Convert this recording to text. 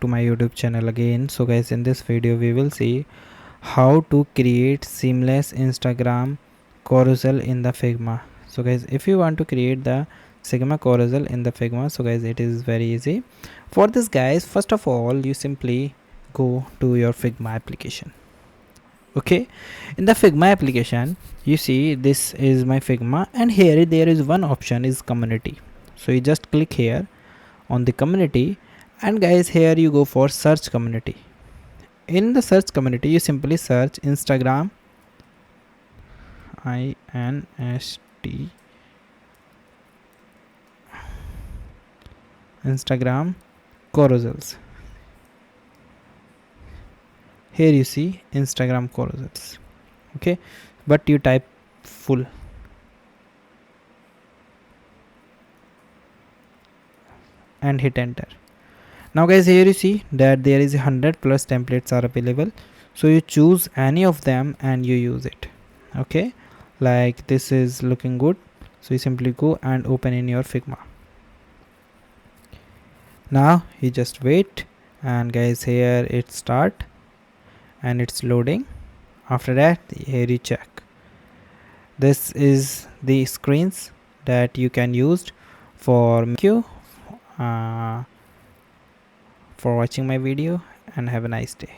to my YouTube channel again. So guys, in this video we will see how to create seamless Instagram carousel in the Figma. So guys, if you want to create the Figma carousel in the Figma, so guys, it is very easy. For this guys, first of all, you simply go to your Figma application. Okay, in the Figma application, you see this is my Figma, and here there is one option is community. So you just click here on the community, and guys, here you go for search community. In the search community, you simply search Instagram, INST, Instagram carousels. Here you see Instagram carousels. Okay, but you type full and hit enter. Now guys, here you see that there is 100 plus templates are available, so you choose any of them and you use it. Okay, like this is looking good, so you simply go and open in your Figma. Now you just wait, and guys, here it start and it's loading. After that, here you check. This is the screens that you can use for you. For watching my video, and have a nice day.